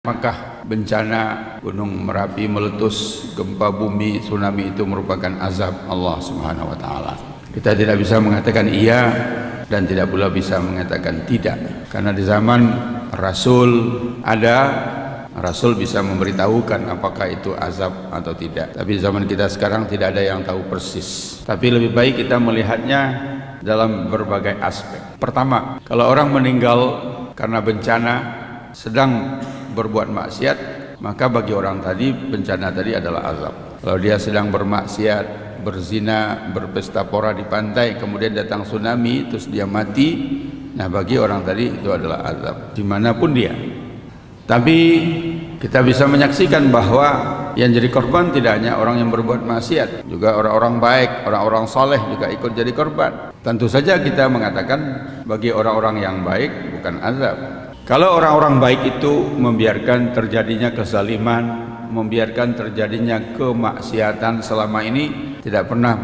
Apakah bencana Gunung Merapi meletus, gempa bumi, tsunami itu merupakan azab Allah Subhanahu wa taala? Kita tidak bisa mengatakan iya dan tidak pula bisa mengatakan tidak. Karena di zaman Rasul Rasul bisa memberitahukan apakah itu azab atau tidak. Tapi di zaman kita sekarang tidak ada yang tahu persis. Tapi lebih baik kita melihatnya dalam berbagai aspek. Pertama, kalau orang meninggal karena bencana sedang berbuat maksiat, maka bagi orang tadi bencana tadi adalah azab. Kalau dia sedang bermaksiat, berzina, berpesta pora di pantai, kemudian datang tsunami terus dia mati, nah bagi orang tadi itu adalah azab dimanapun dia. Tapi kita bisa menyaksikan bahwa yang jadi korban tidak hanya orang yang berbuat maksiat, juga orang-orang baik, orang-orang soleh juga ikut jadi korban. Tentu saja kita mengatakan bagi orang-orang yang baik bukan azab. Kalau orang-orang baik itu membiarkan terjadinya kezaliman, membiarkan terjadinya kemaksiatan selama ini, tidak pernah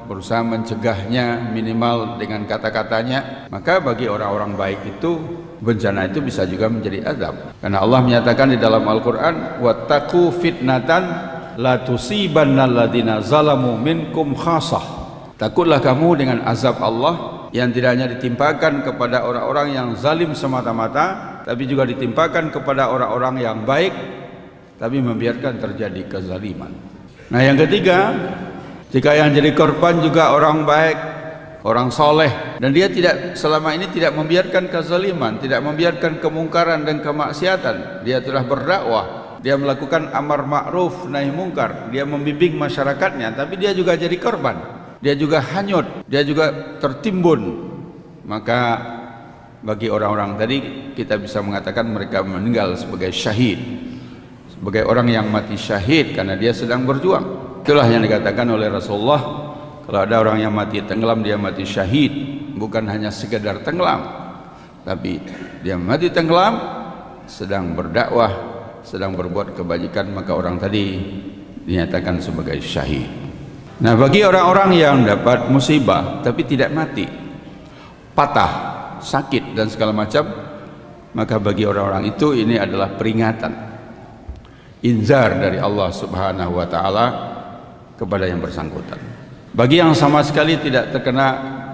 berusaha mencegahnya minimal dengan kata-katanya, maka bagi orang-orang baik itu bencana itu bisa juga menjadi azab. Karena Allah menyatakan di dalam Al-Quran, wattaqu fitnatan la tusibannal ladzina zalamu minkum khassah. Takutlah kamu dengan azab Allah yang tidak hanya ditimpakan kepada orang-orang yang zalim semata-mata, tapi juga ditimpakan kepada orang-orang yang baik tapi membiarkan terjadi kezaliman. Nah, yang ketiga, jika yang jadi korban juga orang baik, orang soleh, dan dia tidak selama ini tidak membiarkan kezaliman, tidak membiarkan kemungkaran dan kemaksiatan, dia telah berdakwah, dia melakukan amar ma'ruf nahi mungkar, dia membimbing masyarakatnya, tapi dia juga jadi korban, dia juga hanyut, dia juga tertimbun, maka bagi orang-orang tadi kita bisa mengatakan mereka meninggal sebagai syahid, sebagai orang yang mati syahid karena dia sedang berjuang. Itulah yang dikatakan oleh Rasulullah, kalau ada orang yang mati tenggelam, dia mati syahid, bukan hanya sekedar tenggelam, tapi dia mati tenggelam sedang berdakwah, sedang berbuat kebajikan, maka orang tadi dinyatakan sebagai syahid. Nah, bagi orang-orang yang dapat musibah tapi tidak mati, patah, sakit dan segala macam, maka bagi orang-orang itu ini adalah peringatan, inzar dari Allah Subhanahu wa taala kepada yang bersangkutan. Bagi yang sama sekali tidak terkena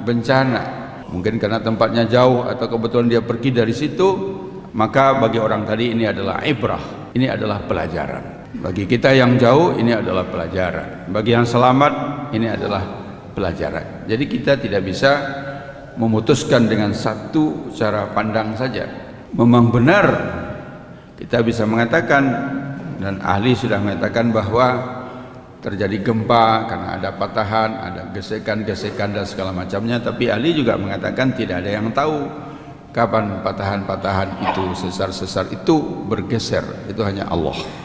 bencana, mungkin karena tempatnya jauh atau kebetulan dia pergi dari situ, maka bagi orang tadi ini adalah ibrah, ini adalah pelajaran. Bagi kita yang jauh ini adalah pelajaran, bagi yang selamat ini adalah pelajaran. Jadi kita tidak bisa memutuskan dengan satu cara pandang saja. Memang benar kita bisa mengatakan, dan ahli sudah mengatakan bahwa terjadi gempa karena ada patahan, ada gesekan-gesekan dan segala macamnya, tapi ahli juga mengatakan tidak ada yang tahu kapan patahan-patahan itu, sesar-sesar itu bergeser, itu hanya Allah.